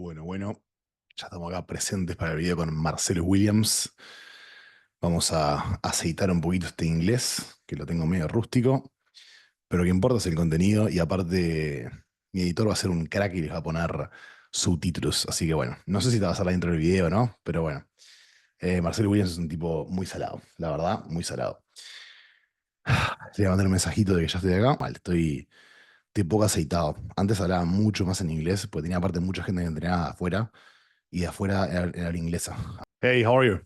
Bueno, ya estamos acá presentes para el video con Marcellus Williams. Vamos a aceitar un poquito este inglés, que lo tengo medio rústico, pero lo que importa es el contenido y aparte mi editor va a ser un crack y les va a poner subtítulos. Así que bueno, no sé si te va a hacer la intro del video o no, pero bueno. Marcellus Williams es un tipo muy salado, la verdad, muy salado. Le voy a mandar un mensajito de que ya estoy acá. Vale, estoy poco aceitado. Antes hablaba mucho más en inglés, porque tenía aparte mucha gente que entrenaba afuera. Y de afuera era la inglesa. Hey, how are you?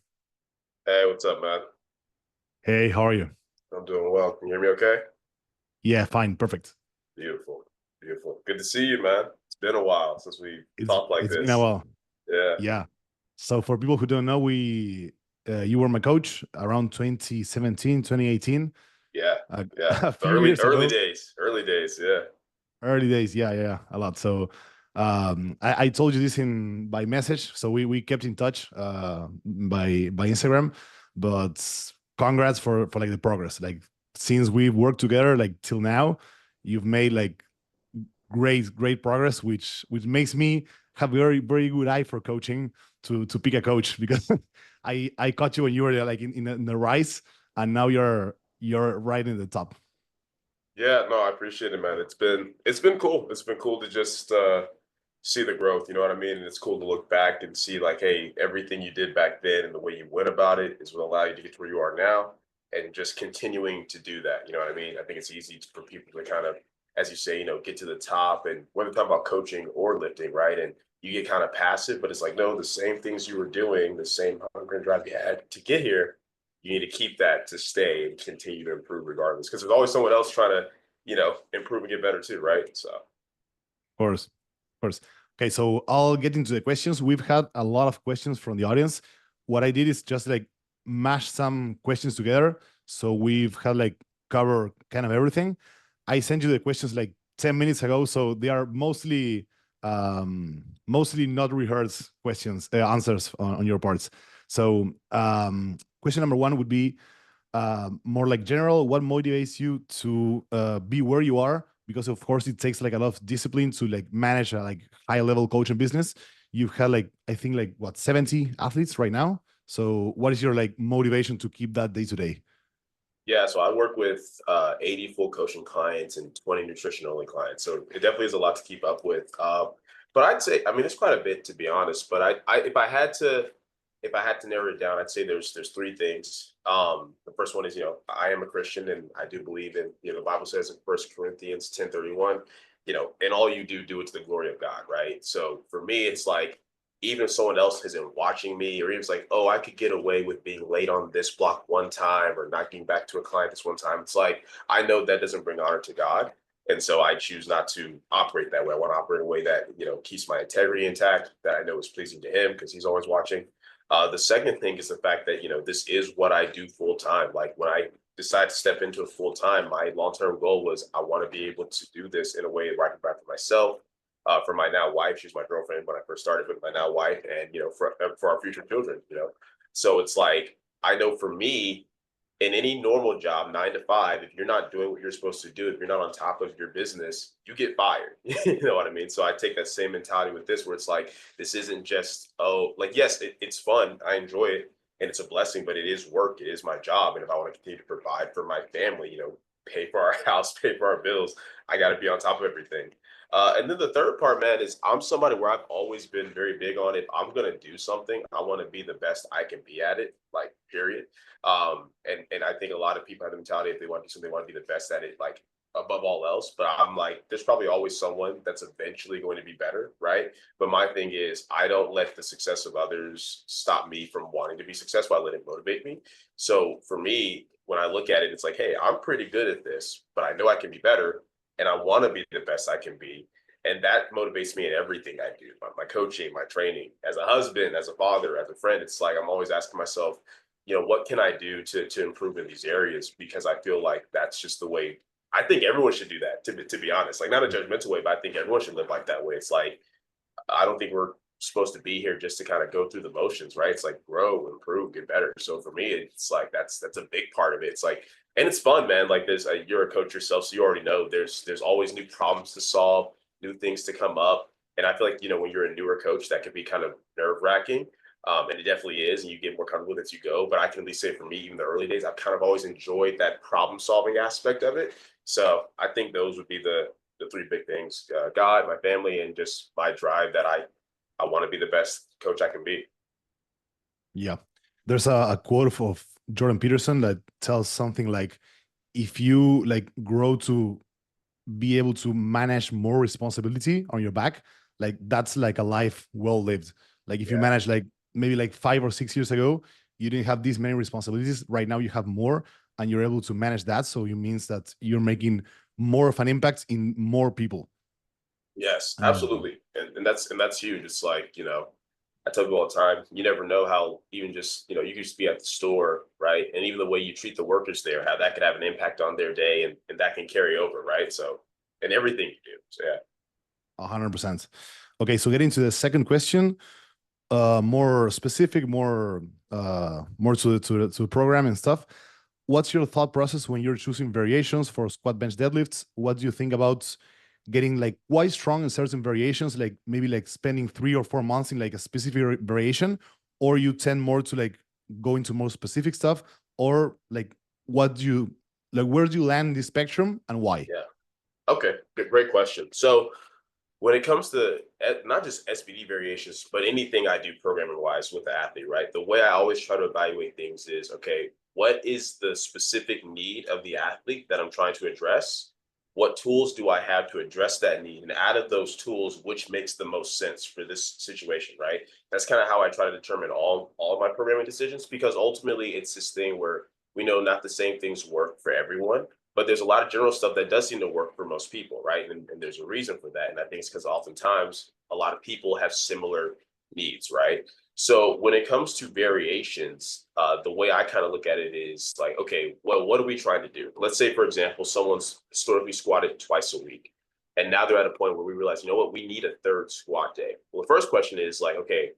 Hey, what's up, man? Hey, how are you? I'm doing well. Can you hear me okay? Yeah, fine, perfect. Beautiful. Beautiful. Good to see you, man. It's been a while since we It's talked like it's been a this. while. Yeah. Yeah. So for people who don't know, you were my coach around 2017, 2018, Yeah. Yeah. a The few early years early ago. days. Early days. Yeah. Early days, yeah, a lot. So I told you this in by message. So we kept in touch by Instagram. But congrats for like the progress. Like since we've worked together, like till now, you've made like great progress, which makes me have very good eye for coaching to pick a coach because I caught you when you were like in the rise, and now you're right in the top. Yeah, no, I appreciate it, man. It's been cool. It's been cool to just see the growth, you know what I mean? And it's cool to look back and see like, hey, everything you did back then and the way you went about it is what allowed you to get to where you are now. And just continuing to do that, you know what I mean? I think it's easy for people to kind of, as you say, get to the top, and whether talking about coaching or lifting, right? And you get kind of passive, but it's like, no, the same things you were doing, the same hunger and drive you had to get here, you need to keep that to stay and continue to improve regardless. Because there's always someone else trying to, improve and get better too, right? So Course, of course. Okay, so I'll get into the questions. We've had a lot of questions from the audience. What I did is just like mash some questions together. So we've had like cover kind of everything. I sent you the questions like 10 minutes ago, so they are mostly not rehearsed questions, answers on your parts. So question number one would be more like general. What motivates you to be where you are? Because of course it takes like a lot of discipline to like manage a like high level coaching business. You've had like I think like what 70 athletes right now. So what is your like motivation to keep that day to day? yeah, so I work with 80 full coaching clients and 20 nutrition only clients. So it definitely is a lot to keep up with. But I'd say, I mean, it's quite a bit to be honest. But if I had to narrow it down, I'd say there's three things. The first one is, I am a Christian and I do believe in, the Bible says in 1 Corinthians 10:31, and all you do it to the glory of God, right? So for me, it's like, even if someone else isn't watching me, or even it's like, oh, I could get away with being late on this block one time or not getting back to a client this one time. It's like, I know that doesn't bring honor to God. And so I choose not to operate that way. I want to operate in a way that, keeps my integrity intact, that I know is pleasing to him because he's always watching. The second thing is the fact that, this is what I do full time. Like when I decided to step into it full time, my long-term goal was I want to be able to do this in a way where I can provide for myself, for my now wife. She's my girlfriend when I first started, with my now wife, and for our future children. So it's like, I know for me, in any normal job, 9 to 5, if you're not doing what you're supposed to do, if you're not on top of your business, you get fired. You know what I mean? So I take that same mentality with this, where it's like, this isn't just, oh, like, yes, it's fun, I enjoy it, and it's a blessing, but it is work, it is my job, and if I want to continue to provide for my family, pay for our house, pay for our bills, I got to be on top of everything. And then the third part, man, is I'm somebody where I've always been very big on, if I'm gonna do something, I want to be the best I can be at it, like period. And I think a lot of people have the mentality, if they want to do something, they want to be the best at it, like above all else. But I'm like, there's probably always someone that's eventually going to be better, right? But my thing is, I don't let the success of others stop me from wanting to be successful. I let it motivate me. So for me, when I look at it, it's like, hey, I'm pretty good at this, but I know I can be better, and I want to be the best I can be. And that motivates me in everything I do, my coaching, my training, as a husband, as a father, as a friend. It's like, I'm always asking myself, what can I do to improve in these areas? Because I feel like that's just the way. I think everyone should do that, to be honest, like not a judgmental way, but I think everyone should live like that way. It's like, I don't think we're supposed to be here just to kind of go through the motions, right? It's like grow, improve, get better. So for me, it's like that's a big part of it. It's like, and it's fun, man. Like this, you're a coach yourself, so you already know there's always new problems to solve, new things to come up. And I feel like, when you're a newer coach, that could be kind of nerve wracking. And it definitely is. And you get more comfortable as you go. But I can at least say for me, even the early days, I've kind of always enjoyed that problem solving aspect of it. So I think those would be the three big things: God, my family, and just my drive that I want to be the best coach I can be. Yeah. There's a quote of Jordan Peterson that tells something like, if you like grow to be able to manage more responsibility on your back, like that's like a life well lived. Like if you Yeah. manage like maybe like 5 or 6 years ago, you didn't have these many responsibilities. Right now you have more and you're able to manage that. So it means that you're making more of an impact in more people. Yes, And absolutely. And that's huge. It's like, I tell people all the time, you never know how even just, you could just be at the store, right? And even the way you treat the workers there, how that could have an impact on their day and that can carry over, right? So, and everything you do. So yeah. 100%. Okay, so getting to the second question, more specific, more to the program and stuff. What's your thought process when you're choosing variations for squat, bench, deadlifts? What do you think about getting like quite strong in certain variations, like maybe like spending 3 or 4 months in like a specific variation, or you tend more to like go into more specific stuff, or like what do you like? Where do you land in the spectrum and why? Yeah. Okay. Great question. So when it comes to not just SBD variations, but anything I do programming wise with the athlete, right? The way I always try to evaluate things is, okay, what is the specific need of the athlete that I'm trying to address? What tools do I have to address that need? And out of those tools, which makes the most sense for this situation, right? That's kind of how I try to determine all of my programming decisions, because ultimately it's this thing where we know not the same things work for everyone, but there's a lot of general stuff that does seem to work for most people, right? And there's a reason for that. And I think it's because oftentimes a lot of people have similar needs, right? So when it comes to variations, the way I kind of look at it is like, okay, well, what are we trying to do? Let's say, for example, someone's historically squatted twice a week. And now they're at a point where we realize, you know what, we need a third squat day. Well, the first question is like, okay,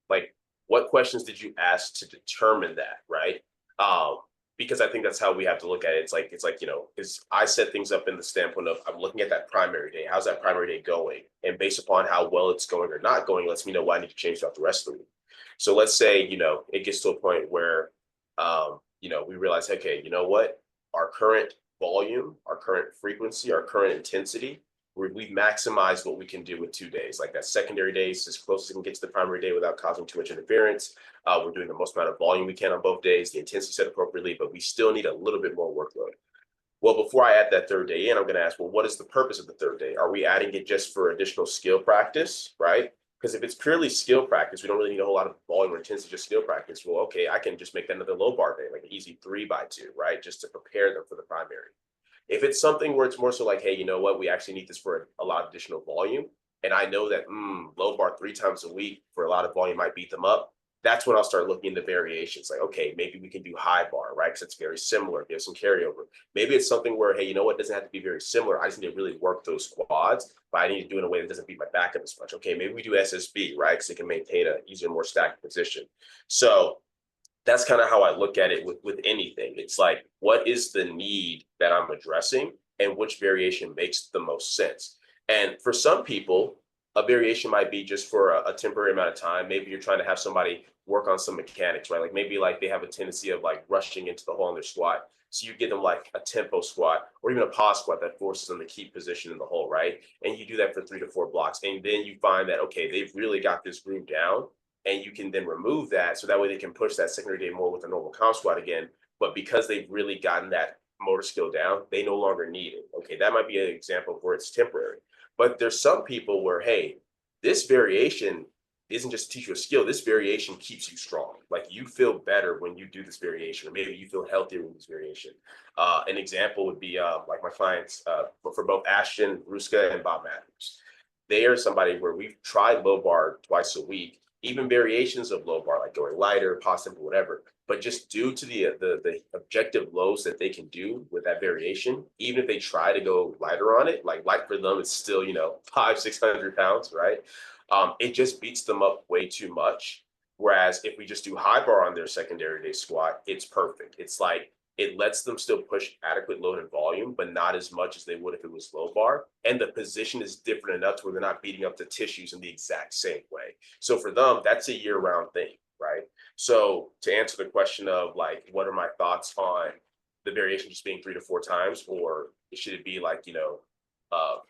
like what questions did you ask to determine that, right? Um, because I think that's how we have to look at it. It's like because I set things up in the standpoint of I'm looking at that primary day. How's that primary day going? And based upon how well it's going or not going, lets me know what I need to change throughout the rest of the week. So let's say it gets to a point where we realize, okay, you know what, our current volume, our current frequency, our current intensity, we've maximized what we can do with 2 days. Like that secondary day is as close as it can get to the primary day without causing too much interference. We're doing the most amount of volume we can on both days, the intensity set appropriately, but we still need a little bit more workload. Well, before I add that third day in, I'm going to ask, well, what is the purpose of the third day? Are we adding it just for additional skill practice, right? Because if it's purely skill practice, we don't really need a whole lot of volume or intensity, just skill practice. Well, okay, I can just make that another low bar day, like an easy 3x2, right? Just to prepare them for the primary. If it's something where it's more so like, hey, you know what, we actually need this for a lot of additional volume, and I know that low bar 3 times a week for a lot of volume might beat them up, that's when I'll start looking into variations. Like, okay, maybe we can do high bar, right? Because it's very similar, give some carryover. Maybe it's something where, hey, you know what, it doesn't have to be very similar. I just need to really work those quads, but I need to do it in a way that doesn't beat my back up as much. Okay, maybe we do SSB, right? Because it can maintain a easier, more stacked position. So that's kind of how I look at it with anything. It's like, what is the need that I'm addressing and which variation makes the most sense? And for some people, a variation might be just for a temporary amount of time. Maybe you're trying to have somebody work on some mechanics, right? Like maybe like they have a tendency of like rushing into the hole in their squat. So you give them like a tempo squat or even a pause squat that forces them to keep position in the hole, right? And you do that for 3 to 4 blocks. And then you find that, okay, they've really got this groove down, and you can then remove that so that way they can push that secondary day more with a normal comp squat again. But because they've really gotten that motor skill down, they no longer need it. Okay, that might be an example of where it's temporary. But there's some people where, hey, this variation isn't just to teach you a skill. This variation keeps you strong. Like you feel better when you do this variation, or maybe you feel healthier with this variation. An example would be like my clients, for both Ashton Ruska and Bob Matthews. They are somebody where we've tried low bar twice a week, even variations of low bar, like going lighter, pause simple, whatever. But just due to the objective lows that they can do with that variation, even if they try to go lighter on it, like light for them, it's still 500-600 pounds, right? It just beats them up way too much. Whereas if we just do high bar on their secondary day squat, it's perfect. It's like it lets them still push adequate load and volume, but not as much as they would if it was low bar. And the position is different enough to where they're not beating up the tissues in the exact same way. So for them, that's a year-round thing, right? So to answer the question of like, what are my thoughts on the variation just being 3 to 4 times, or should it be like,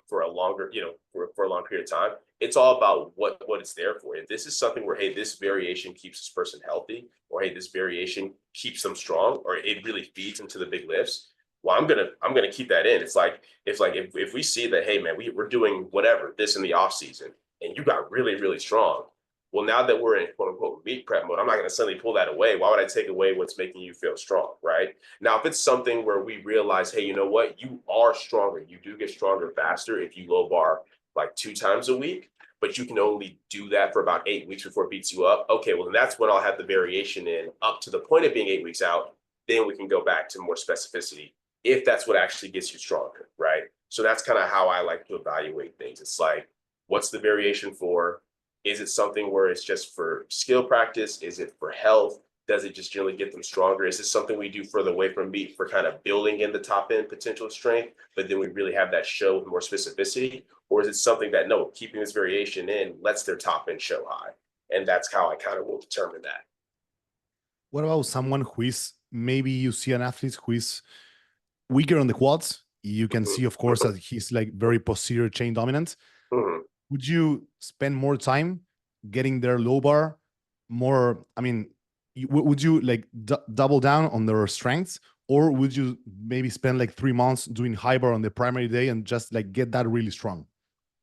for a longer, for a long period of time? It's all about what it's there for. If this is something where, hey, this variation keeps this person healthy, or hey, this variation keeps them strong, or it really feeds into the big lifts, well, I'm gonna keep that in. It's like if we see that, hey man, we're doing whatever this in the off season, and you got really really strong. Well, now that we're in quote unquote meat prep mode, I'm not gonna suddenly pull that away. Why would I take away what's making you feel strong, right? Now, if it's something where we realize, hey, you know what, you are stronger, you do get stronger faster if you low bar like 2 times a week, but you can only do that for about 8 weeks before it beats you up. Okay, well, then that's when I'll have the variation in up to the point of being 8 weeks out. Then we can go back to more specificity if that's what actually gets you stronger, right? So that's kind of how I like to evaluate things. It's like, what's the variation for? Is it something where it's just for skill practice? Is it for health? Does it just generally get them stronger? Is this something we do further away from meat for kind of building in the top end potential strength, but then we really have that show with more specificity? Or is it something that, no, keeping this variation in lets their top end show high? And that's how I kind of will determine that. What about someone who is, maybe you see an athlete who is weaker on the quads? You can see, of course, that he's like very posterior chain dominant. Mhm. Would you spend more time getting their low bar? More, I mean, would you like double down on their strengths, or would you maybe spend like 3 months doing high bar on the primary day and just like get that really strong?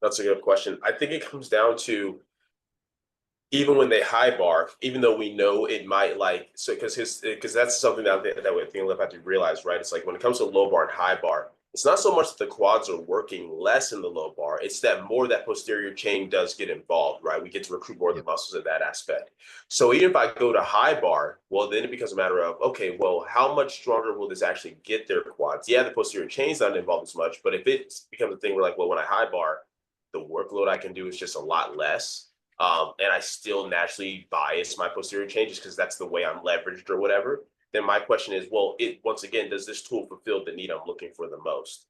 That's a good question. I think it comes down to, even when they high bar, even though we know it might like, so because that's something that we think we'll have to realize, right? It's like when it comes to low bar and high bar, it's not so much that the quads are working less in the low bar, it's that more that posterior chain does get involved, right? We get to recruit more of the Yep. muscles in that aspect. So even if I go to high bar, well, then it becomes a matter of, okay, well, how much stronger will this actually get their quads? Yeah, the posterior chain's not involved as much, but if it becomes a thing where like, well, when I high bar, the workload I can do is just a lot less, and I still naturally bias my posterior changes because that's the way I'm leveraged or whatever, then my question is, well, it once again, does this tool fulfill the need I'm looking for the most?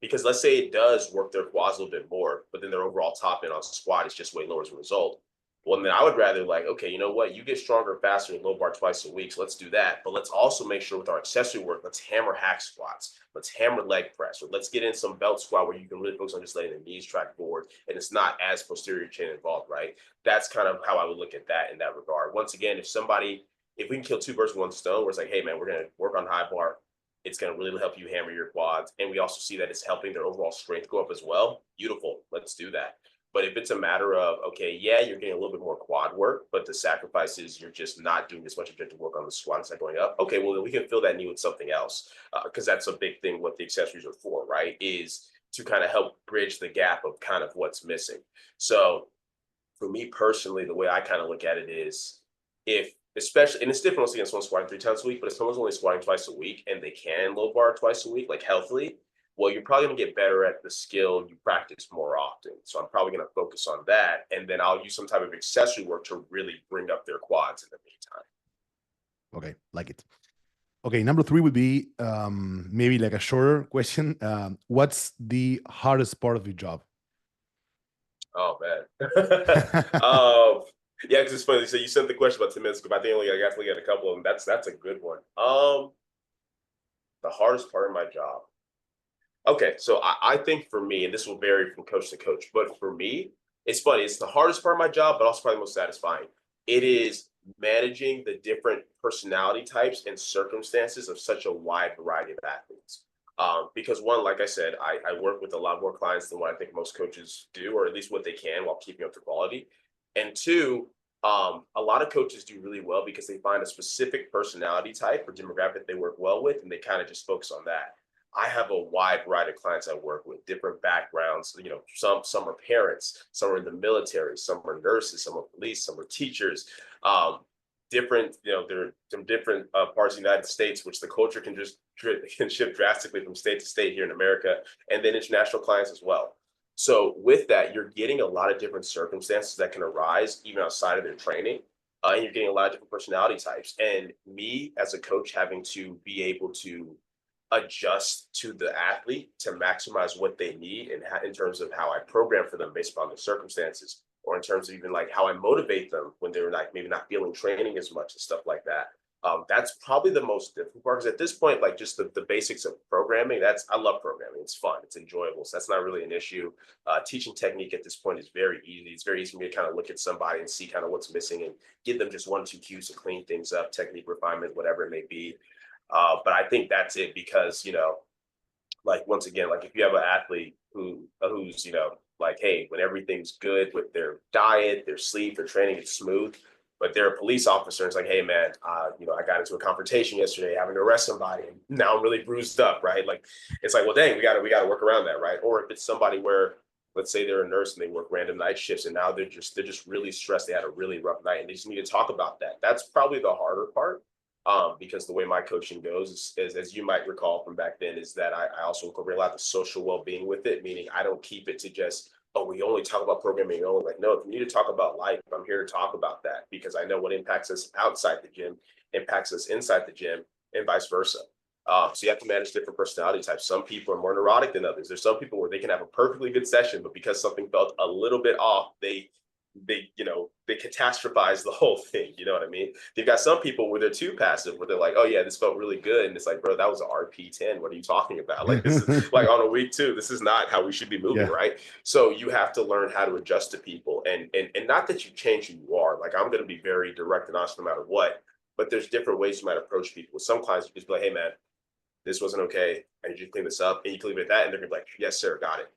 Because let's say it does work their quads a little bit more, but then their overall top end on squat is just way lower as a result. Well, then I would rather like, okay, you know what? You get stronger faster in low bar twice a week. So let's do that. But let's also make sure with our accessory work, let's hammer hack squats. Let's hammer leg press, or let's get in some belt squat where you can really focus on just letting the knees track forward and it's not as posterior chain involved, right? That's kind of how I would look at that in that regard. Once again, if we can kill two birds with one stone, where it's like, hey man, we're going to work on high bar. It's going to really help you hammer your quads. And we also see that it's helping their overall strength go up as well. Beautiful. Let's do that. But if it's a matter of, okay, yeah, you're getting a little bit more quad work, but the sacrifice is you're just not doing as much objective work on the squat instead going up. Okay, well, then we can fill that need with something else, because that's a big thing what the accessories are for, right? Is to kind of help bridge the gap of kind of what's missing. So for me personally, the way I kind of look at it is, if especially, and it's different once again, someone squatting 3 times a week, but if someone's only squatting twice a week and they can low bar twice a week, like healthily, well, you're probably going to get better at the skill you practice more often. So I'm probably going to focus on that. And then I'll use some type of accessory work to really bring up their quads in the meantime. Okay, like it. Okay, number three would be maybe like a shorter question. What's the hardest part of your job? Oh, man. Yeah, because it's funny. So you sent the question about 10 minutes ago, but I think I got to get a couple of them. That's a good one. The hardest part of my job. Okay, so I think for me, and this will vary from coach to coach, but for me, it's funny. It's the hardest part of my job, but also probably the most satisfying. It is managing the different personality types and circumstances of such a wide variety of athletes. Because one, like I said, I work with a lot more clients than what I think most coaches do, or at least what they can while keeping up the quality. And two, a lot of coaches do really well because they find a specific personality type or demographic they work well with, and they kind of just focus on that. I have a wide variety of clients I work with, different backgrounds. Some are parents, some are in the military, some are nurses, some are police, some are teachers. Different, they're from different parts of the United States, which the culture can just can shift drastically from state to state here in America, and then international clients as well. So with that, you're getting a lot of different circumstances that can arise even outside of their training. and you're getting a lot of different personality types. And me as a coach having to be able to adjust to the athlete to maximize what they need and in terms of how I program for them based upon their circumstances, or in terms of even like how I motivate them when they're like maybe not feeling training as much and stuff like that. That's probably the most difficult part because at this point, like just the basics of programming, I love programming. It's fun, it's enjoyable. So that's not really an issue. Teaching technique at this point is very easy. It's very easy for me to kind of look at somebody and see kind of what's missing and give them just one or two cues to clean things up, technique refinement, whatever it may be. But I think that's it because, like once again, like if you have an athlete who's, like, hey, when everything's good with their diet, their sleep, their training, it's smooth. But they're a police officer. It's like, hey, man, I got into a confrontation yesterday, having to arrest somebody, and now I'm really bruised up, right? Like, it's like, well, dang, we got to work around that, right? Or if it's somebody where, let's say they're a nurse and they work random night shifts, and now they're just really stressed. They had a really rough night, and they just need to talk about that. That's probably the harder part, because the way my coaching goes is, as you might recall from back then, is that I also incorporate a lot of the social well-being with it, meaning I don't keep it to just, oh, we only talk about programming. Only like, no, if you need to talk about life, I'm here to talk about that because I know what impacts us outside the gym impacts us inside the gym and vice versa. So you have to manage different personality types. Some people are more neurotic than others. There's some people where they can have a perfectly good session, but because something felt a little bit off, they catastrophize the whole thing. You know what I mean? You've got some people where they're too passive, where they're like, oh yeah, this felt really good, and it's like, bro, that was an RP10. What are you talking about? Like, this is like on a week 2. This is not how we should be moving, Yeah. right? So you have to learn how to adjust to people, and not that you change who you are. Like, I'm going to be very direct and honest no matter what, but there's different ways you might approach people. With some clients, you just be like, hey man, this wasn't okay. I need you to clean this up, and you can leave it at that, and they're gonna be like, yes sir, got it.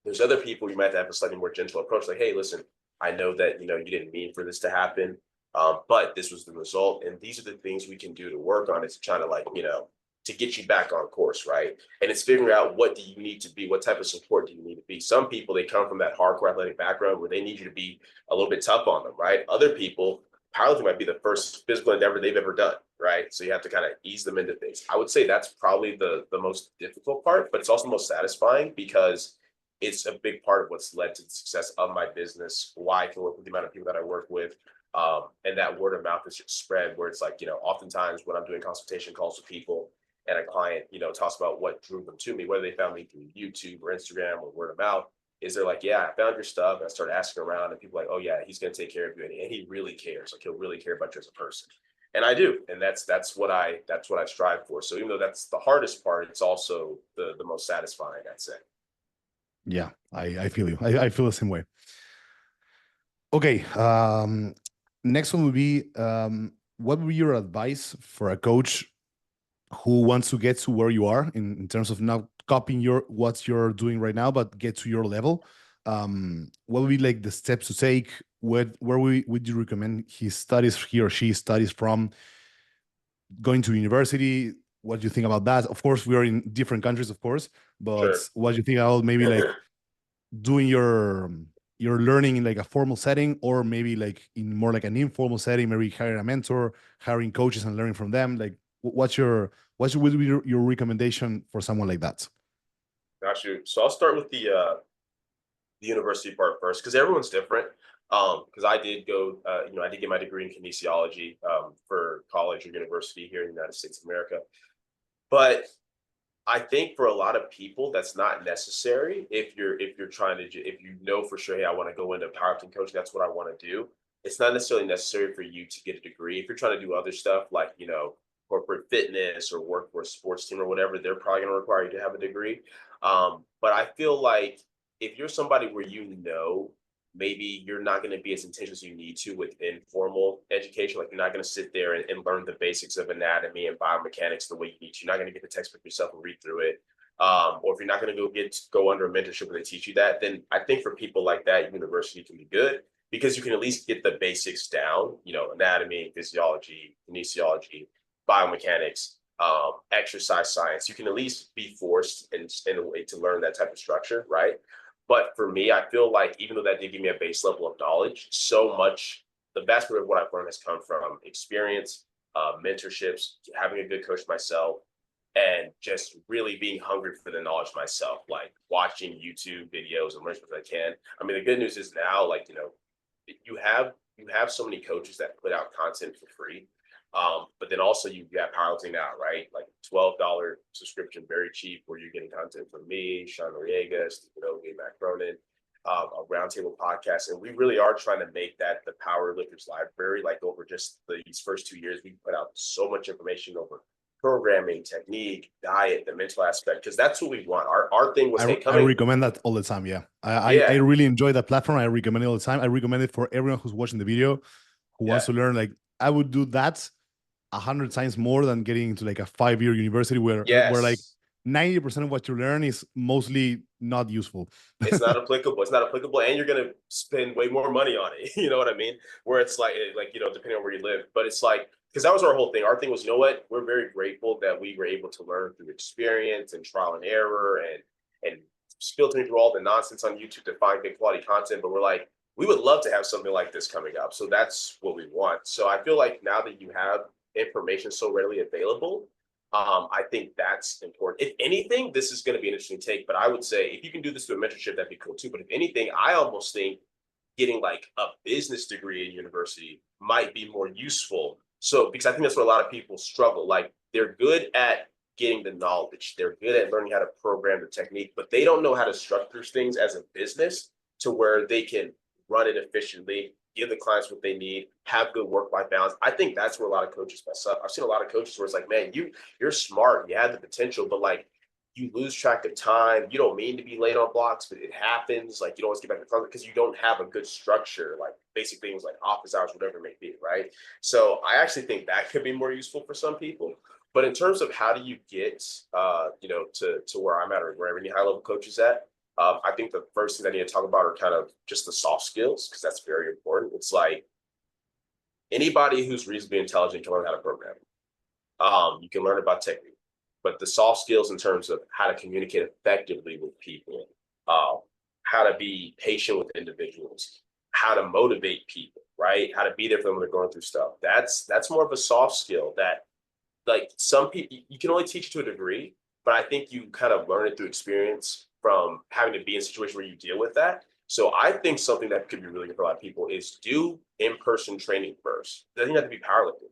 There's other people you might have a slightly more gentle approach, like, hey, listen, I know that you didn't mean for this to happen, but this was the result, and these are the things we can do to work on it to try to like to get you back on course, right? And it's figuring out what do you need to be, what type of support do you need to be. Some people they come from that hardcore athletic background where they need you to be a little bit tough on them, right? Other people, powerlifting might be the first physical endeavor they've ever done, right? So you have to kind of ease them into things. I would say that's probably the most difficult part, but it's also the most satisfying because it's a big part of what's led to the success of my business, why I can work with the amount of people that I work with. And that word of mouth is just spread where it's like, oftentimes when I'm doing consultation calls with people and a client, talks about what drew them to me, whether they found me through YouTube or Instagram or word of mouth, is they're like, yeah, I found your stuff. And I started asking around and people are like, oh yeah, he's going to take care of you. And he really cares. Like he'll really care about you as a person. And I do. And that's what I strive for. So even though that's the hardest part, it's also the most satisfying, I'd say. Yeah, I feel you. I feel the same way. Okay. Next one would be what would be your advice for a coach who wants to get to where you are in terms of not copying what you're doing right now, but get to your level? What would be like the steps to take? Where would you recommend he or she studies from? Going to university, what do you think about that? Of course, we are in different countries, of course, but Sure. what do you think about maybe like doing your learning in like a formal setting, or maybe like in more like an informal setting, maybe hiring a mentor, hiring coaches and learning from them? Like what would be your recommendation for someone like that? Got you. So I'll start with the university part first because everyone's different. Because I did go, I did get my degree in kinesiology for college or university here in the United States of America. But I think for a lot of people, that's not necessary if you're trying to if you know for sure, hey, I want to go into powerlifting coaching, that's what I want to do. It's not necessarily necessary for you to get a degree. If you're trying to do other stuff like corporate fitness or work for a sports team or whatever, they're probably going to require you to have a degree. But I feel like if you're somebody where maybe you're not going to be as intense as you need to with informal education. Like you're not going to sit there and learn the basics of anatomy and biomechanics the way you need to. You're not going to get the textbook yourself and read through it. Or if you're not going to go under a mentorship where they teach you that, then I think for people like that, university can be good because you can at least get the basics down, anatomy, physiology, kinesiology, biomechanics, exercise science. You can at least be forced in a way to learn that type of structure, right? But for me, I feel like even though that did give me a base level of knowledge, so much, the vast majority of what I've learned has come from experience, mentorships, having a good coach myself, and just really being hungry for the knowledge myself, like watching YouTube videos and learning as much as I can. I mean, the good news is now, like, you have you have so many coaches that put out content for free. But then also you got powerlifting now, right? Like $12 subscription, very cheap, where you're getting content from me, Sean Noriega, Stephen Ogie, Matt Cronin, a roundtable podcast. And we really are trying to make that the Power Lifters library. Like over just these first 2 years, we put out so much information over programming, technique, diet, the mental aspect, because that's what we want. Our thing was, hey, I coming. recommend that all the time. Yeah, I Yeah, really enjoy that platform. I recommend it all the time. I recommend it for everyone who's watching the video, who yeah, wants to learn. Like I would do that 100 times more than getting into like a 5-year university where like yes. 90% of what you learn is mostly not useful. It's not applicable. It's not applicable, and you're gonna spend way more money on it. You know what I mean? Where it's like depending on where you live, but it's like because that was our whole thing. Our thing was, you know what? We're very grateful that we were able to learn through experience and trial and error, and filtering through all the nonsense on YouTube to find good quality content. But we're like, we would love to have something like this coming up. So that's what we want. So I feel like now that you have information so readily available, I think that's important. If anything, this is going to be an interesting take, but I would say if you can do this through a mentorship, that'd be cool too. But if anything, I almost think getting like a business degree in university might be more useful. So, because I think that's where a lot of people struggle. Like they're good at getting the knowledge, they're good at learning how to program the technique, but they don't know how to structure things as a business to where they can run it efficiently, give the clients what they need, have good work-life balance. I think that's where a lot of coaches mess up. I've seen a lot of coaches where it's like, man, you're smart, you have the potential, but like you lose track of time. You don't mean to be late on blocks, but it happens. Like you don't always get back to content because you don't have a good structure, like basic things like office hours, whatever it may be, right? So I actually think that could be more useful for some people. But in terms of how do you get, to where I'm at or where any high level coach is at, I think the first thing I need to talk about are kind of just the soft skills because that's very important. It's like anybody who's reasonably intelligent can learn how to program. You can learn about technique, but the soft skills in terms of how to communicate effectively with people, how to be patient with individuals, how to motivate people, right? How to be there for them when they're going through stuff. That's more of a soft skill that like some people you can only teach to a degree, but I think you kind of learn it through experience from having to be in a situation where you deal with that. So I think something that could be really good for a lot of people is do in-person training first. It doesn't have to be powerlifting.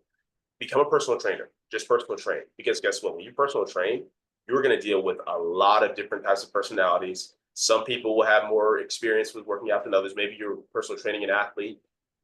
Become a personal trainer, just personal train. Because guess what? When you personal train, you're going to deal with a lot of different types of personalities. Some people will have more experience with working out than others. Maybe you're personal training an athlete.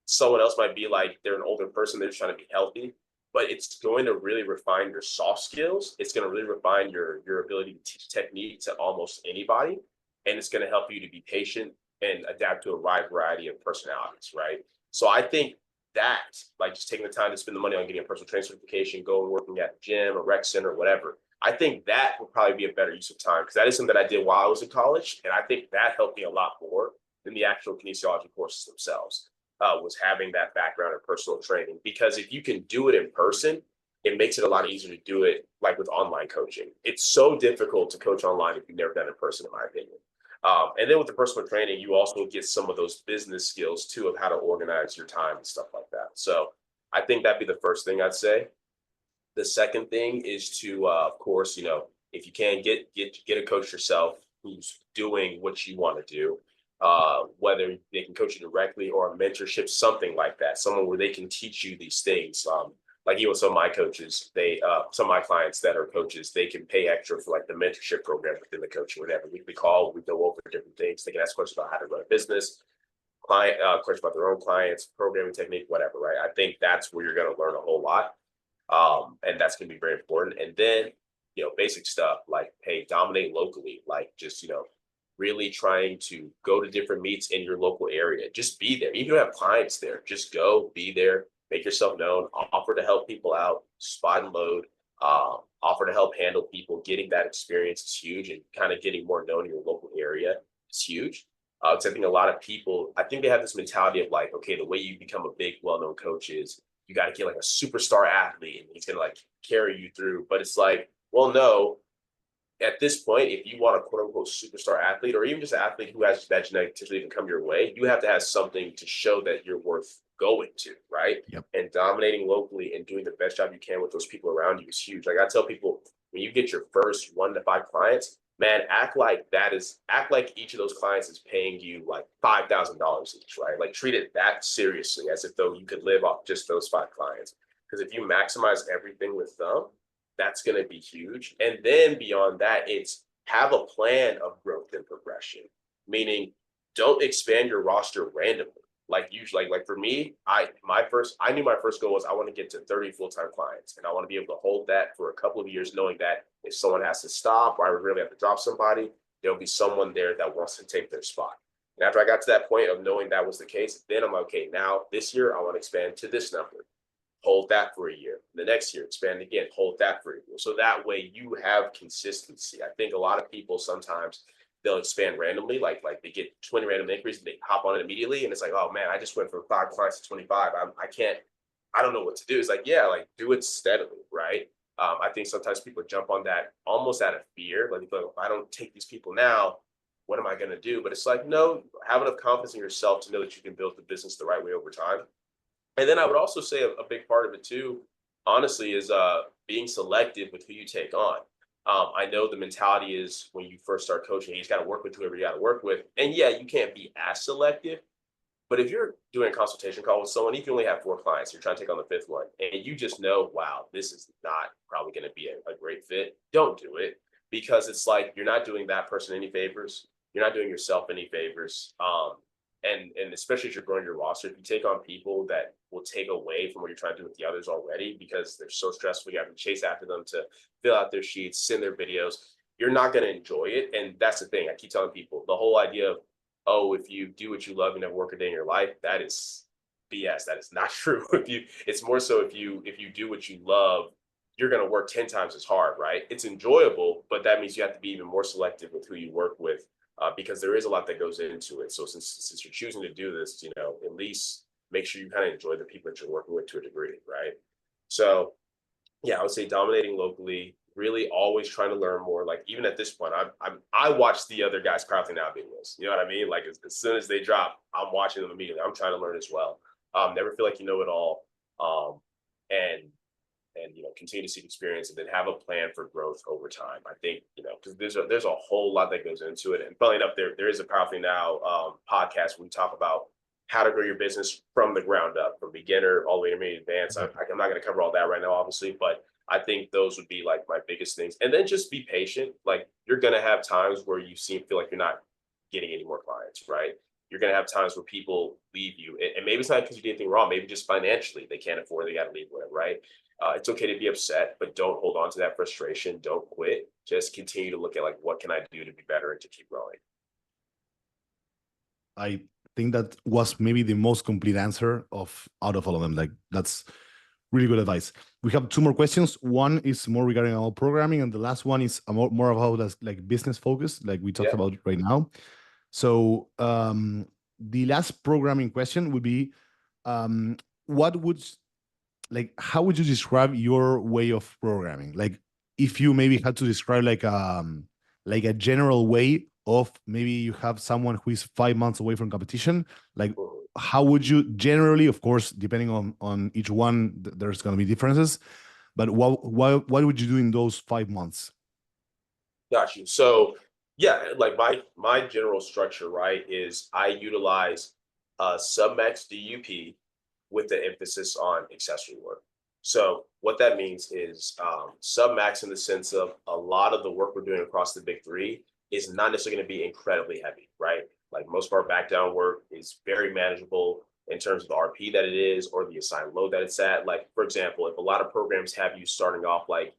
Someone else might be like they're an older person, they're just trying to be healthy. But it's going to really refine your soft skills. It's going to really refine your ability to teach technique to almost anybody. And it's going to help you to be patient and adapt to a wide variety of personalities, right? So I think that, like just taking the time to spend the money on getting a personal training certification, going working at the gym or rec center or whatever, I think that would probably be a better use of time because that is something that I did while I was in college. And I think that helped me a lot more than the actual kinesiology courses themselves, was having that background in personal training. Because if you can do it in person, it makes it a lot easier to do it like with online coaching. It's so difficult to coach online if you've never done it in person, in my opinion. And then with the personal training, you also get some of those business skills too of how to organize your time and stuff like that. So I think that'd be the first thing I'd say. The second thing is to, of course, if you can get a coach yourself who's doing what you want to do, whether they can coach you directly or a mentorship, something like that, someone where they can teach you these things. Like even some of my coaches, some of my clients that are coaches, they can pay extra for like the mentorship program within the coaching. We have a weekly call, we go over different things. They can ask questions about how to run a business, questions about their own clients, programming technique, whatever. Right? I think that's where you're going to learn a whole lot, and that's going to be very important. And then basic stuff like, hey, dominate locally, like just really trying to go to different meets in your local area. Just be there. Even if you don't have clients there, just go, be there, make yourself known, offer to help people out, spot and load, offer to help handle people. Getting that experience is huge, and kind of getting more known in your local area is huge. Because I think a lot of people, I think they have this mentality of like, okay, the way you become a big, well-known coach is you got to get like a superstar athlete and he's going to like carry you through. But it's like, well, no, at this point, if you want a quote unquote superstar athlete, or even just an athlete who has that genetic potential to even come your way, you have to have something to show that you're worth going to, right? Yep. And dominating locally and doing the best job you can with those people around you is huge. Like I tell people, when you get your first 1 to 5 clients, man, act like each of those clients is paying you like $5,000 each, right? Like treat it that seriously as if though you could live off just those 5 clients. Because if you maximize everything with them, that's going to be huge. And then beyond that, it's have a plan of growth and progression, meaning don't expand your roster randomly. Like usually, like for me, I knew my first goal was I want to get to 30 full-time clients, and I want to be able to hold that for a couple of years, knowing that if someone has to stop or I really have to drop somebody, there'll be someone there that wants to take their spot. And after I got to that point of knowing that was the case, then I'm like, okay, now this year I want to expand to this number. Hold that for a year. The next year, expand again, hold that for a year. So that way you have consistency. I think a lot of people sometimes they'll expand randomly, like they get 20 random inquiries and they hop on it immediately. And it's like, oh man, I just went from 5 clients to 25. I don't know what to do. It's like, yeah, like do it steadily, right? I think sometimes people jump on that almost out of fear. Like, if I don't take these people now, what am I going to do? But it's like, no, have enough confidence in yourself to know that you can build the business the right way over time. And then I would also say a big part of it too, honestly, is being selective with who you take on. I know the mentality is when you first start coaching, you just got to work with whoever you got to work with. And yeah, you can't be as selective. But if you're doing a consultation call with someone, if you only have 4 clients, you're trying to take on the fifth one, and you just know, wow, this is not probably going to be a great fit, don't do it, because it's like you're not doing that person any favors. You're not doing yourself any favors. And especially if you're growing your roster, if you take on people that will take away from what you're trying to do with the others already because they're so stressful, you have to chase after them to fill out their sheets, send their videos, you're not going to enjoy it. And that's the thing. I keep telling people the whole idea of, oh, if you do what you love, you never work a day in your life, that is BS. That is not true. It's more so if you do what you love, you're going to work 10 times as hard, right? It's enjoyable, but that means you have to be even more selective with who you work with. Because there is a lot that goes into it. So since you're choosing to do this, at least make sure you kind of enjoy the people that you're working with to a degree, right? So yeah, I would say dominating locally, really always trying to learn more. Like even at this point, I watch the other guys crafting out videos. You know what I mean? Like as soon as they drop, I'm watching them immediately. I'm trying to learn as well. Never feel like you know it all. And continue to seek experience and then have a plan for growth over time. I think because there's a whole lot that goes into it. And funny enough, there is a Powerfully Now podcast where we talk about how to grow your business from the ground up, from beginner all the way to intermediate advanced. I'm not going to cover all that right now, obviously, but I think those would be like my biggest things. And then just be patient. Like you're going to have times where you feel like you're not getting any more clients, right? You're going to have times where people leave you, and maybe it's not because you did anything wrong. Maybe just financially they can't afford, they got to leave, whatever, right? It's okay to be upset, but don't hold on to that frustration. Don't quit. Just continue to look at like, what can I do to be better and to keep growing? I think that was maybe the most complete answer out of all of them. Like that's really good advice. We have 2 more questions. One is more regarding our programming, and the last one is more about like business focus, like we talked about right now. So the last programming question would be, how would you describe your way of programming? Like if you maybe had to describe like a general way of maybe you have someone who is 5 months away from competition, like how would you generally, of course, depending on each one, there's going to be differences, but what would you do in those 5 months? Got you. So yeah, like my general structure, right, is I utilize submax DUP with the emphasis on accessory work. So what that means is submax in the sense of a lot of the work we're doing across the big 3 is not necessarily going to be incredibly heavy, right? Like most of our back down work is very manageable in terms of the RP that it is or the assigned load that it's at. Like, for example, if a lot of programs have you starting off like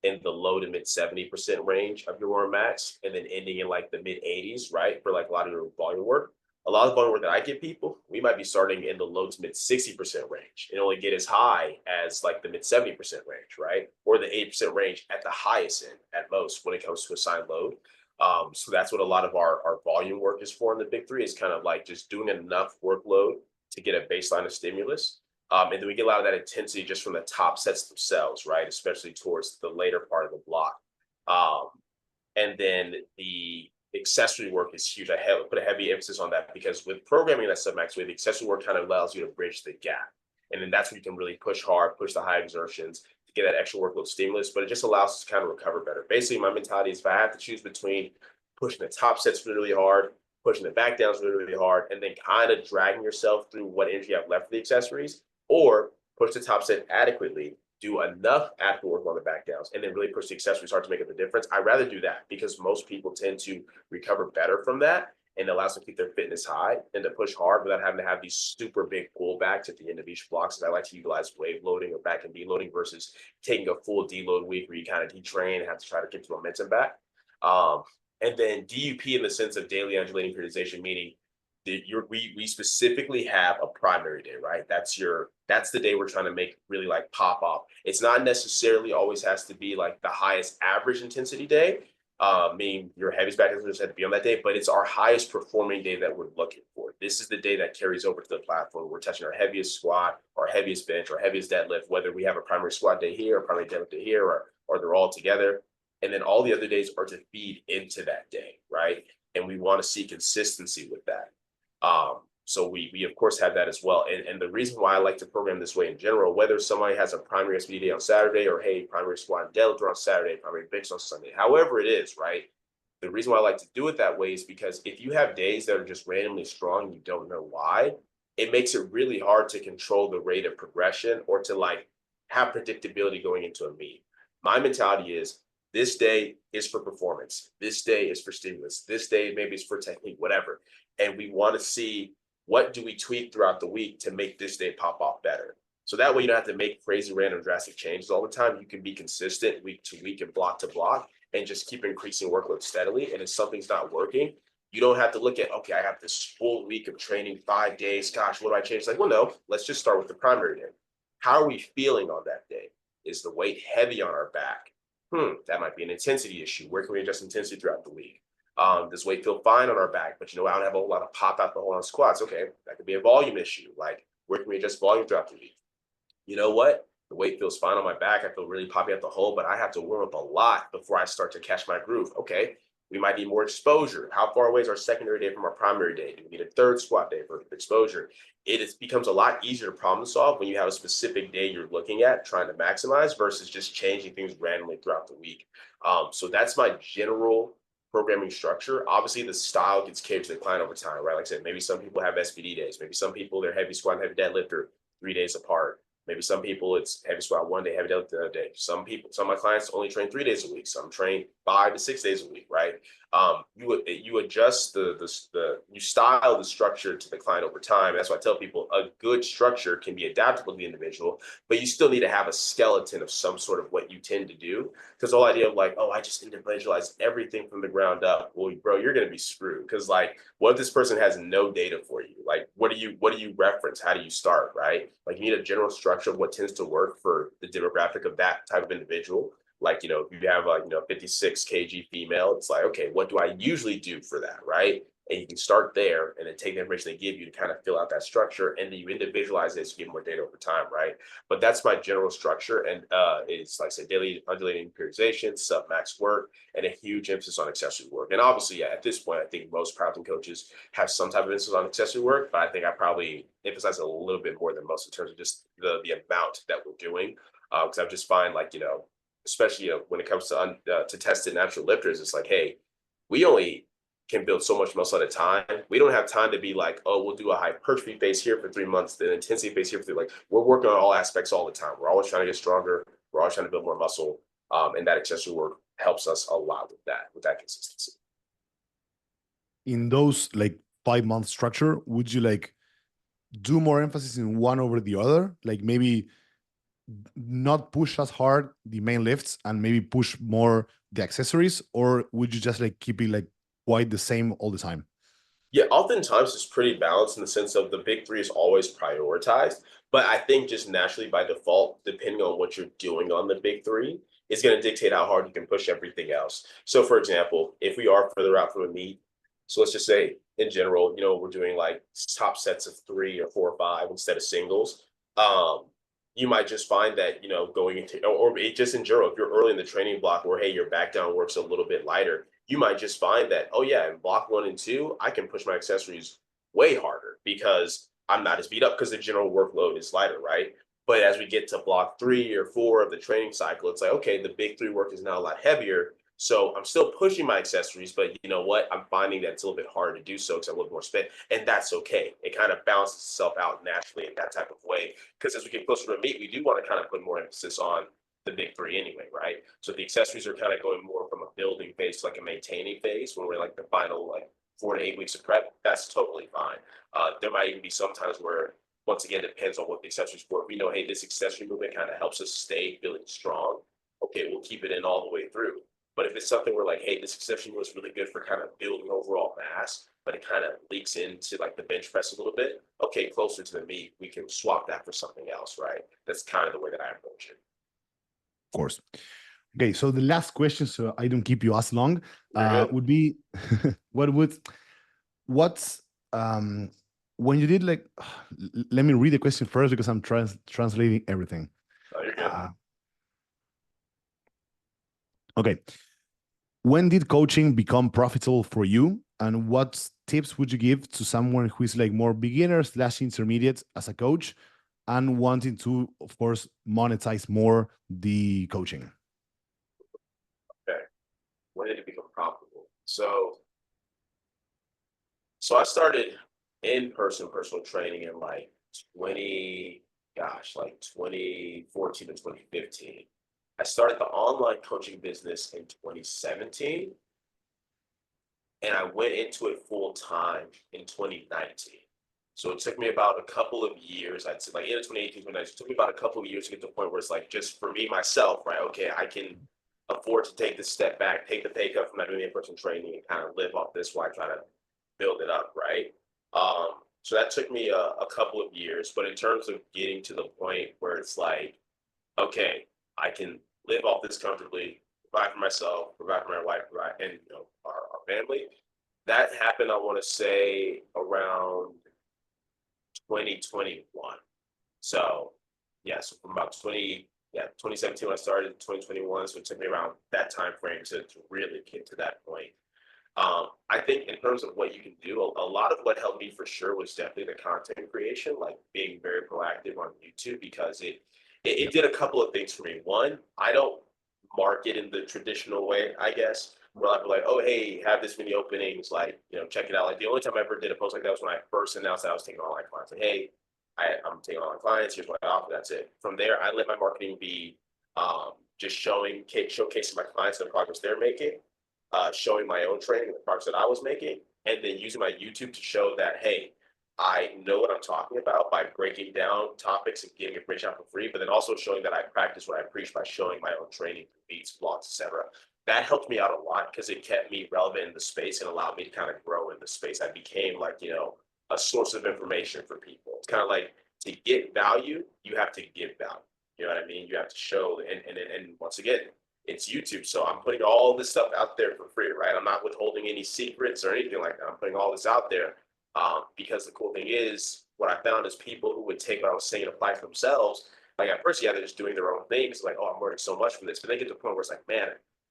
in the low to mid 70% range of your warm max and then ending in like the mid 80s, right? For like a lot of your volume work. A lot of the volume work that I give people, we might be starting in the low to mid 60% range and only get as high as like the mid 70% range, right? Or the 8% range at the highest end at most when it comes to assigned load. So that's what a lot of our volume work is for in the big 3 is kind of like just doing enough workload to get a baseline of stimulus. And then we get a lot of that intensity just from the top sets themselves, right? Especially towards the later part of the block. And then the accessory work is huge. I put a heavy emphasis on that because with programming that submax way, the accessory work kind of allows you to bridge the gap. And then that's where you can really push hard, push the high exertions to get that extra workload stimulus, but it just allows us to kind of recover better. Basically, my mentality is if I have to choose between pushing the top sets really hard, pushing the back downs really hard, and then kind of dragging yourself through what energy you have left for the accessories, or push the top set adequately, do enough after work on the back downs, and then really push the accessories hard to make up the difference. I'd rather do that because most people tend to recover better from that, and it allows them to keep their fitness high and to push hard without having to have these super big pullbacks at the end of each block. So I like to utilize wave loading or back and deloading versus taking a full deload week where you kind of detrain and have to try to get the momentum back. And then DUP in the sense of daily undulating periodization, meaning that we specifically have a primary day, right? That's the day we're trying to make really like pop off. It's not necessarily always has to be like the highest average intensity day, meaning your heaviest back exercise had to be on that day, but it's our highest performing day that we're looking for. This is the day that carries over to the platform. We're touching our heaviest squat, our heaviest bench, our heaviest deadlift, whether we have a primary squat day here, or primary deadlift day here, or they're all together. And then all the other days are to feed into that day, right? And we want to see consistency with that. So we of course have that as well. And the reason why I like to program this way in general, whether somebody has a primary SPD day on Saturday or hey, primary squat and deadlift on Saturday, primary bench on Sunday, however it is, right? The reason why I like to do it that way is because if you have days that are just randomly strong, and you don't know why, it makes it really hard to control the rate of progression or to like have predictability going into a meet. My mentality is this day is for performance. This day is for stimulus. This day maybe it's for technique, whatever. And we want to see what do we tweak throughout the week to make this day pop off better. So that way you don't have to make crazy random drastic changes all the time. You can be consistent week to week and block to block and just keep increasing workload steadily. And if something's not working, you don't have to look at, okay, I have this full week of training, 5 days. Gosh, what do I change? It's like, well, no, let's just start with the primary day. How are we feeling on that day? Is the weight heavy on our back? That might be an intensity issue. Where can we adjust intensity throughout the week? Does weight feel fine on our back? But I don't have a whole lot of pop out the whole on squats. Okay, that could be a volume issue. Like, where can we adjust volume throughout the week? You know what? The weight feels fine on my back. I feel really poppy at the hole, but I have to warm up a lot before I start to catch my groove. Okay, we might need more exposure. How far away is our secondary day from our primary day? Do we need a third squat day for exposure? Becomes a lot easier to problem solve when you have a specific day you're looking at trying to maximize versus just changing things randomly throughout the week. So that's my general programming structure. Obviously, the style gets catered to the client over time, right? Like I said, maybe some people have SPD days. Maybe some people, their heavy squat and heavy deadlift are 3 days apart. Maybe some people it's heavy squat one day, heavy deadlift the other day. Some of my clients only train 3 days a week. Some train 5 to 6 days a week, right? You adjust you style the structure to the client over time. That's why I tell people a good structure can be adaptable to the individual, but you still need to have a skeleton of some sort of what you tend to do. Because the whole idea of like, oh, I just individualize everything from the ground up. Well, bro, you're gonna be screwed. Because like, what if this person has no data for you? Like, what do you reference? How do you start, right? Like, you need a general structure of what tends to work for the demographic of that type of individual. Like, if you have a 56 kg female, it's like, okay, what do I usually do for that, right? And you can start there and then take the information they give you to kind of fill out that structure, and then you individualize it so you get more data over time, right? But that's my general structure, and it's like I said, daily undulating periodization, sub max work, and a huge emphasis on accessory work. And obviously, yeah, at this point, I think most powerlifting coaches have some type of emphasis on accessory work, but I think I probably emphasize it a little bit more than most in terms of just the amount that we're doing, because I just find like especially when it comes to tested natural lifters, it's like, hey, we only can build so much muscle at a time. We don't have time to be like, oh, we'll do a hypertrophy phase here for 3 months, then intensity phase here for 3. Like, we're working on all aspects all the time. We're always trying to get stronger. We're always trying to build more muscle, and that accessory work helps us a lot with that consistency. In those like 5-month structure, would you like do more emphasis in one over the other? Like maybe not push as hard the main lifts and maybe push more the accessories, or would you just like keep it like quite the same all the time? Yeah, oftentimes it's pretty balanced in the sense of the big three is always prioritized. But I think just naturally by default, depending on what you're doing on the big three, is going to dictate how hard you can push everything else. So, for example, if we are further out from a meet, so let's just say in general, we're doing like top sets of 3 or 4 or 5 instead of singles. You might just find that, going into, or just in general, if you're early in the training block where, hey, your back down works a little bit lighter, you might just find that, oh yeah, in block 1 and 2, I can push my accessories way harder because I'm not as beat up because the general workload is lighter, right? But as we get to block 3 or 4 of the training cycle, it's like, okay, the big 3 work is now a lot heavier. So I'm still pushing my accessories, but you know what? I'm finding that it's a little bit harder to do so because I'm a little more spent. And that's okay. It kind of balances itself out naturally in that type of way. Because as we get closer to meet, we do want to kind of put more emphasis on the big 3 anyway, right? So the accessories are kind of going more from a building phase to like a maintaining phase when we're like the final like 4 to 8 weeks of prep. That's totally fine. There might even be some times where, once again, it depends on what the accessories for. If we know, hey, this accessory movement kind of helps us stay feeling strong, okay, we'll keep it in all the way through. But if it's something where like, hey, this accessory was really good for kind of building overall mass, but it kind of leaks into like the bench press a little bit, okay, closer to the meet, we can swap that for something else, right? That's kind of the way that I approach it. Of course. Okay, so the last question, so I don't keep you as long, would be what's when you did like, let me read the question first because I'm translating everything. Oh, you're good. Okay. When did coaching become profitable for you? And what tips would you give to someone who is like more beginner / intermediate as a coach and wanting to, of course, monetize more the coaching? Okay. When did it become profitable? So I started in-person personal training in like 2014 to 2015. I started the online coaching business in 2017, and I went into it full time in 2019. So it took me about a couple of years, I'd say like in 2018, 2019, it took me about a couple of years to get to the point where it's like just for me, myself, right? Okay, I can afford to take this step back, take the pay cut from my doing in-person training and kind of live off this while I try to build it up, right? So that took me a couple of years, but in terms of getting to the point where it's like, okay, I can live off this comfortably, provide for myself, provide for my wife, provide, and you know, our family. That happened, I want to say, around 2021. So yeah, so from about 2017 when I started, 2021. So it took me around that time frame to really get to that point. I think in terms of what you can do, a lot of what helped me for sure was definitely the content creation, like being very proactive on YouTube, because it did a couple of things for me. One, I don't market in the traditional way, I guess, where I'd be like, oh, hey, have this many openings, like, you know, check it out. Like the only time I ever did a post like that was when I first announced that I was taking online clients. Like, hey, I'm taking online clients. Here's what I offer. That's it. From there, I let my marketing be just showcasing my clients the progress they're making, showing my own training, the progress that I was making, and then using my YouTube to show that, hey, I know what I'm talking about by breaking down topics and giving information out for free, but then also showing that I practice what I preach by showing my own training, beats, blogs, etc. That helped me out a lot because it kept me relevant in the space and allowed me to kind of grow in the space. I became like, you know, a source of information for people. It's kind of like to get value, you have to give value. You know what I mean? You have to show, and once again, it's YouTube. So I'm putting all this stuff out there for free, right? I'm not withholding any secrets or anything like that. I'm putting all this out there because the cool thing is what I found is people who would take what I was saying and apply for themselves. Like at first, yeah, they're just doing their own things. Like, oh, I'm learning so much from this. But they get to the point where it's like, man,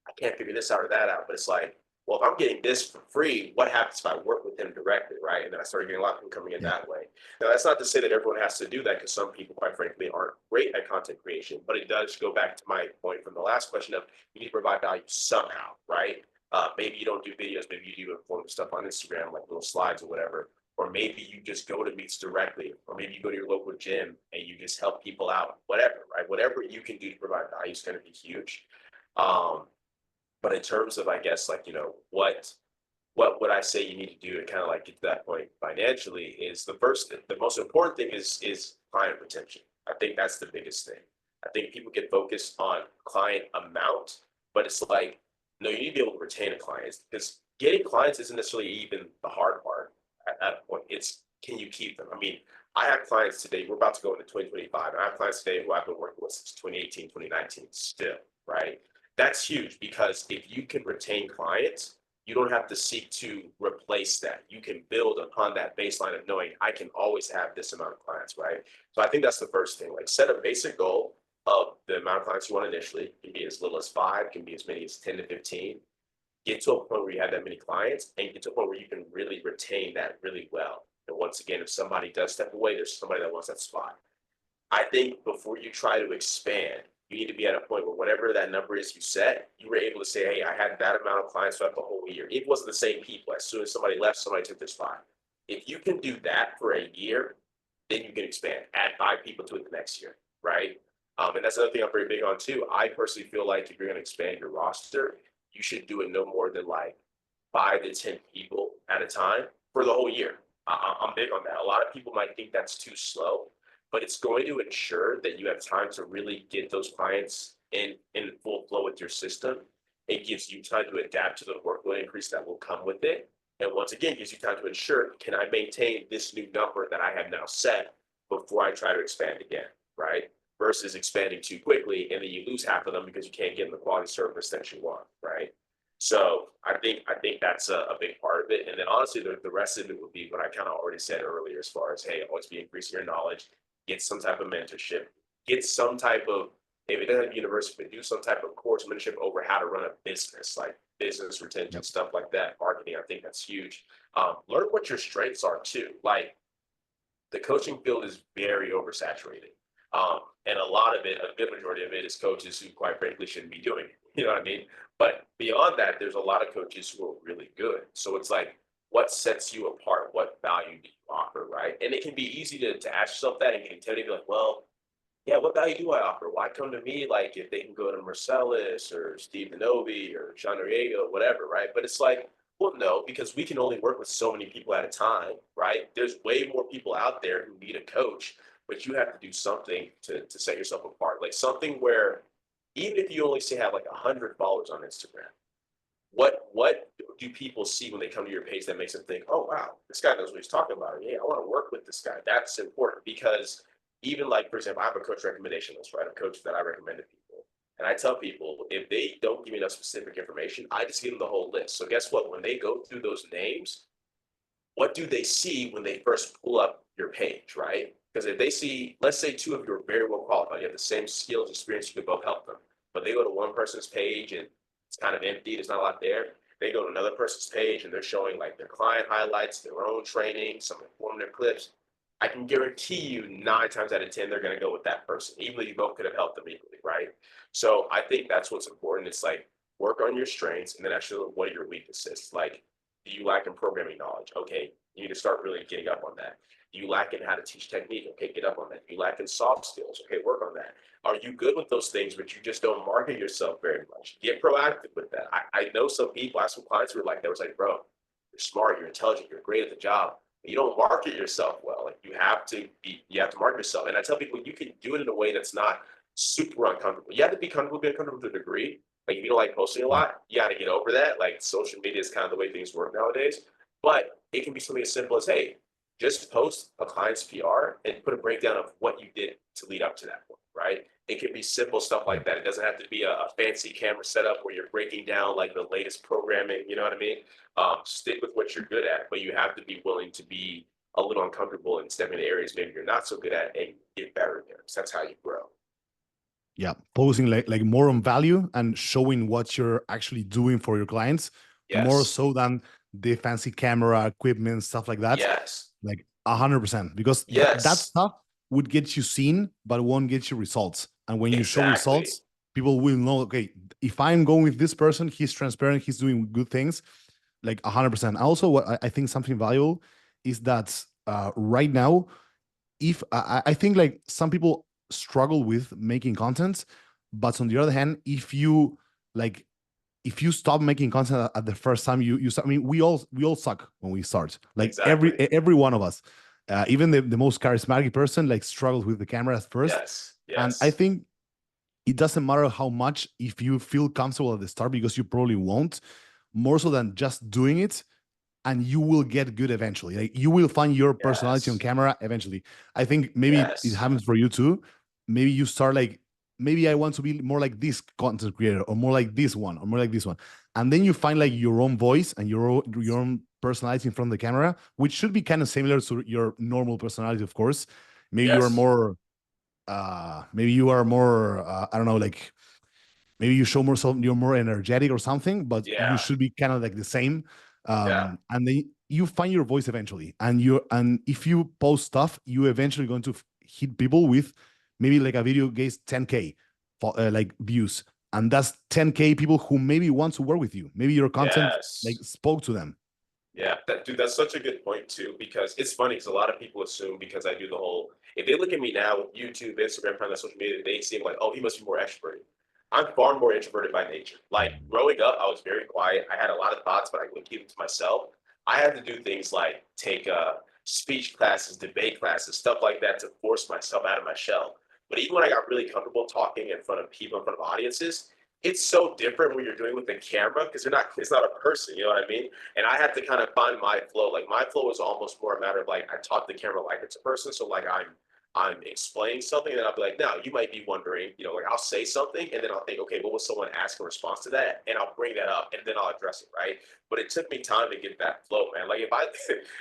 I can't figure this out or that out. But it's like, well, if I'm getting this for free, what happens if I work with them directly, right? And then I started getting a lot of people coming in that way. Now, that's not to say that everyone has to do that because some people, quite frankly, aren't great at content creation. But it does go back to my point from the last question of you need to provide value somehow, right? Maybe you don't do videos, maybe you do informative stuff on Instagram, like little slides or whatever. Or maybe you just go to meets directly, or maybe you go to your local gym and you just help people out, whatever, right? Whatever you can do to provide value is going to be huge. But in terms of, I guess, like, you know, what would I say you need to do to kind of like get to that point financially is the most important thing is client retention. I think that's the biggest thing. I think people get focused on client amount, but it's like, no, you need to be able to retain a client because getting clients isn't necessarily even the hard part at that point. It's can you keep them? I mean, I have clients today, we're about to go into 2025, and I have clients today who I've been working with since 2018, 2019 still, right? That's huge because if you can retain clients, you don't have to seek to replace that. You can build upon that baseline of knowing I can always have this amount of clients, right? So I think that's the first thing. Like set a basic goal of the amount of clients you want initially. It can be as little as 5, can be as many as 10 to 15. Get to a point where you have that many clients and get to a point where you can really retain that really well. And once again, if somebody does step away, there's somebody that wants that spot. I think before you try to expand, you need to be at a point where whatever that number is you set, you were able to say, hey, I had that amount of clients throughout the whole year. It wasn't the same people. As soon as somebody left, somebody took this spot. If you can do that for a year, then you can expand, add 5 people to it the next year, right? And that's another thing I'm very big on too. I personally feel like if you're going to expand your roster, you should do it no more than like 5 to 10 people at a time for the whole year. I'm big on that. A lot of people might think that's too slow, but it's going to ensure that you have time to really get those clients in full flow with your system. It gives you time to adapt to the workload increase that will come with it. And once again, gives you time to ensure, can I maintain this new number that I have now set before I try to expand again, right? Versus expanding too quickly and then you lose half of them because you can't get them the quality service that you want, right? So I think that's a big part of it. And then honestly, the rest of it would be what I kind of already said earlier, as far as, hey, always be increasing your knowledge, get some type of mentorship, get some type of, maybe it doesn't have to be university, but do some type of course mentorship over how to run a business, like business retention, Yep. stuff like that. Marketing, I think that's huge. Learn what your strengths are too. Like the coaching field is very oversaturated. And a lot of it, a good majority of it, is coaches who, quite frankly, shouldn't be doing it. You know what I mean? But beyond that, there's a lot of coaches who are really good. So it's like, what sets you apart? What value do you offer, right? And it can be easy to ask yourself that and get intimidated, be like, well, yeah, what value do I offer? Why come to me? Like, if they can go to Marcellus or Steve Novi or John Noriega, whatever, right? But it's like, well, no, because we can only work with so many people at a time, right? There's way more people out there who need a coach, but you have to do something to set yourself apart. Like something where even if you only say have like 100 followers on Instagram, what do people see when they come to your page that makes them think, oh wow, this guy knows what he's talking about? Yeah, I want to work with this guy. That's important because even like, for example, I have a coach recommendation list, right? A coach that I recommend to people. And I tell people, if they don't give me enough specific information, I just give them the whole list. So guess what? When they go through those names, what do they see when they first pull up your page, right? Because if they see, let's say 2 of you are very well qualified, you have the same skills, experience, you can both help them. But they go to one person's page and it's kind of empty, there's not a lot there. They go to another person's page and they're showing like their client highlights, their own training, some informative clips. I can guarantee you 9 times out of 10, they're going to go with that person, even though you both could have helped them equally, right? So I think that's what's important. It's like work on your strengths and then actually what are your weaknesses? Like, do you lack in programming knowledge? Okay, you need to start really getting up on that. Do you lack in how to teach technique? Okay, get up on that. Do you lack in soft skills? Okay, work on that. Are you good with those things, but you just don't market yourself very much? Get proactive with that. I know some people, I have some clients who are like, they was like, bro, you're smart, you're intelligent, you're great at the job. But you don't market yourself well. Like you have to market yourself. And I tell people you can do it in a way that's not super uncomfortable. You have to be comfortable, to a degree. Like if you don't like posting a Yeah. lot, you got to get over that. Like social media is kind of the way things work nowadays. But it can be something as simple as, hey, just post a client's PR and put a breakdown of what you did to lead up to that point, right? It can be simple stuff Yeah. like that. It doesn't have to be a fancy camera setup where you're breaking down like the latest programming, you know what I mean? Stick with what you're good at, but you have to be willing to be a little uncomfortable and step into areas maybe you're not so good at and get better there. So that's how you grow. Yeah, posing like more on value and showing what you're actually doing for your clients, more Yes. so than the fancy camera equipment, stuff like that. Yes. Like 100%, because that Yes. stuff would get you seen, but won't get you results. And when you show Exactly. results, people will know, okay, if I'm going with this person, he's transparent, he's doing good things, like 100%. Also, what I think something valuable is that right now, if I think like some people struggle with making content, but on the other hand, if you like, if you stop making content at the first time you start, I mean, we all suck when we start, like Exactly. every one of us, even the most charismatic person like struggles with the camera at first. Yes. And I Yes. think it doesn't matter how much, if you feel comfortable at the start, because you probably won't, more so than just doing it, and you will get good eventually. Like you will find your personality on Yes. camera eventually. I think maybe it Yes. happens for you too. Maybe you start like, maybe I want to be more like this content creator, or more like this one, or more like this one. And then you find like your own voice and your own personality in front of the camera, which should be kind of similar to your normal personality, of course. Maybe you are Yes. more I don't know, like maybe you show more, so you're more energetic or something, but you Yeah. should be kind of like the same. Yeah. And then you find your voice eventually, and if you post stuff, you eventually going to hit people with maybe like a video gets 10K like views, and that's 10K people who maybe want to work with you. Maybe your content like Yes. spoke to them. Yeah, dude, that's such a good point too, because it's funny because a lot of people assume because I do the whole, if they look at me now with YouTube, Instagram, kind of social media, they seem like, oh, he must be more extroverted. I'm far more introverted by nature. Like growing up, I was very quiet. I had a lot of thoughts, but I would keep them to myself. I had to do things like take speech classes, debate classes, stuff like that to force myself out of my shell. But even when I got really comfortable talking in front of people, in front of audiences, it's so different when you're doing with the camera because you're not, it's not a person, you know what I mean? And I had to kind of find my flow. Like my flow is almost more a matter of like I talk to the camera like it's a person. So like I'm explaining something, and then I'll be like, now you might be wondering, you know, like I'll say something and then I'll think, okay, what would someone ask in response to that? And I'll bring that up and then I'll address it, right? But it took me time to get that flow, man. Like if I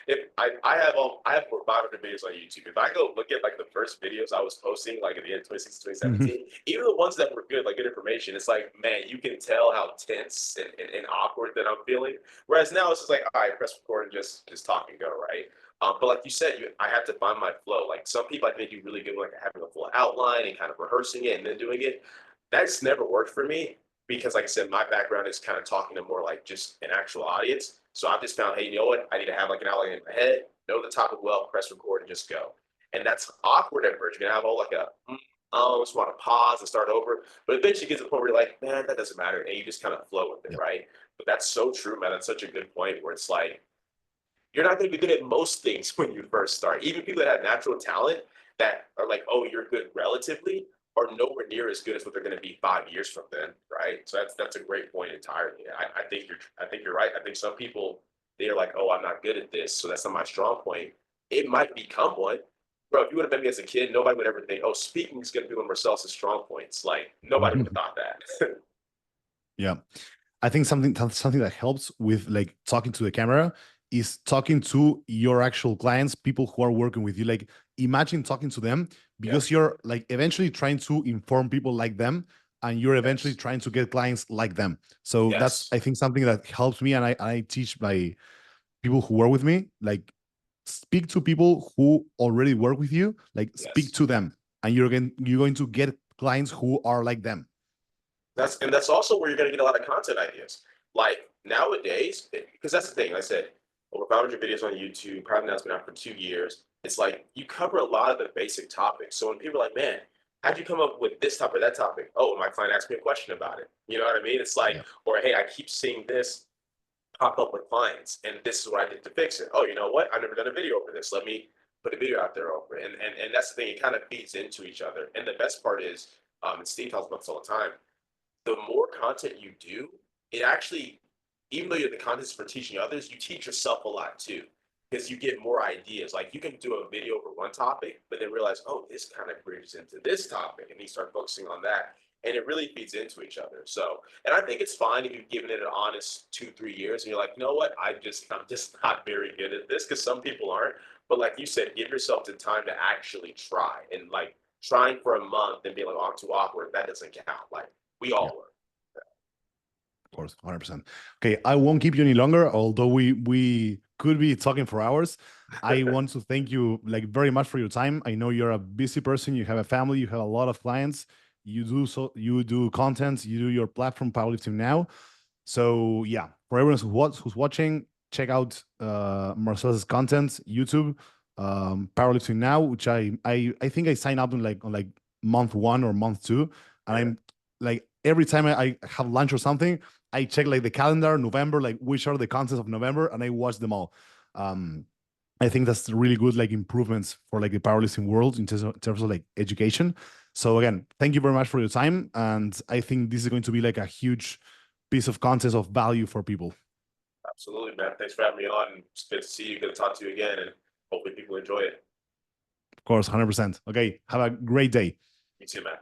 if I have over 500 videos on YouTube. If I go look at like the first videos I was posting, like at the end of 2016, 2017, even the ones that were good, like good information, it's like, man, you can tell how tense and awkward that I'm feeling. Whereas now it's just like, all right, press record and just talk and go, right? But like you said, I have to find my flow. Like some people, I think do really good, like having a full outline and kind of rehearsing it and then doing it. That's never worked for me because, like I said, my background is kind of talking to more like just an actual audience. So I've just found, hey, you know what? I need to have like an outline in my head, know the topic well, press record, and just go. And that's awkward at first. You're gonna have all like I just want to pause and start over. But eventually you get to the point where you're like, man, that doesn't matter. And you just kind of flow with it, Yep. right? But that's so true, man. That's such a good point where it's like, you're not going to be good at most things when you first start. Even people that have natural talent that are like, oh, you're good relatively, are nowhere near as good as what they're going to be 5 years from then, right? So that's a great point entirely. I think you're right. I think some people they're like, oh, I'm not good at this, so that's not my strong point. It might become one. Bro, if you would have met me as a kid, nobody would ever think, oh, speaking is going to be one of Marcellus' strong points. Like nobody would have thought that. Yeah. I think something that helps with like talking to the camera is talking to your actual clients, people who are working with you. Like imagine talking to them Yeah. because you're like eventually trying to inform people like them, and you're eventually Yes. trying to get clients like them. So that's, Yes. I think, something that helps me, and I teach my people who work with me, like speak to people who already work with you, like speak Yes. to them, and you're going to get clients who are like them. That's also where you're going to get a lot of content ideas. Like nowadays, because that's the thing. Like I said, over 500 videos on YouTube. Probably now it's been out for 2 years. It's like you cover a lot of the basic topics. So when people are like, "Man, how'd you come up with this topic or that topic?" Oh, my client asked me a question about it. You know what I mean? It's like, Yeah. or hey, I keep seeing this pop up with clients, and this is what I did to fix it. Oh, you know what? I've never done a video over this. Let me put a video out there over it. And that's the thing. It kind of feeds into each other. And the best part is, and Steve talks about this all the time, the more content you do, it actually, even though the content is for teaching others, you teach yourself a lot too, because you get more ideas. Like you can do a video over one topic, but then realize, oh, this kind of bridges into this topic, and you start focusing on that, and it really feeds into each other. So, and I think it's fine if you've given it an honest 2 3 years, and you're like, you know what, I'm just not very good at this, because some people aren't. But like you said, give yourself the time to actually try, and like trying for a month and being like, oh, I'm too awkward, that doesn't count. Like we Yeah. all were. Of course, 100%. Okay, I won't keep you any longer, although we could be talking for hours. I want to thank you like very much for your time. I know you're a busy person, you have a family, you have a lot of clients, you do content, you do your platform powerlifting now. So yeah, for everyone who's watching, check out Marcellus' content, YouTube, powerlifting now, which I think I signed up on like month 1 or month 2, and Yeah. I'm like every time I have lunch or something, I check like the calendar, November, like which are the contents of November, and I watch them all. Um, I think that's really good, like improvements for like the powerlifting world in terms of like education. So again, thank you very much for your time, and I think this is going to be like a huge piece of content of value for people. Absolutely, man. Thanks for having me on. It's good to see you. Good to talk to you again, and hopefully people enjoy it. Of course, 100%. Okay, have a great day. You too, man.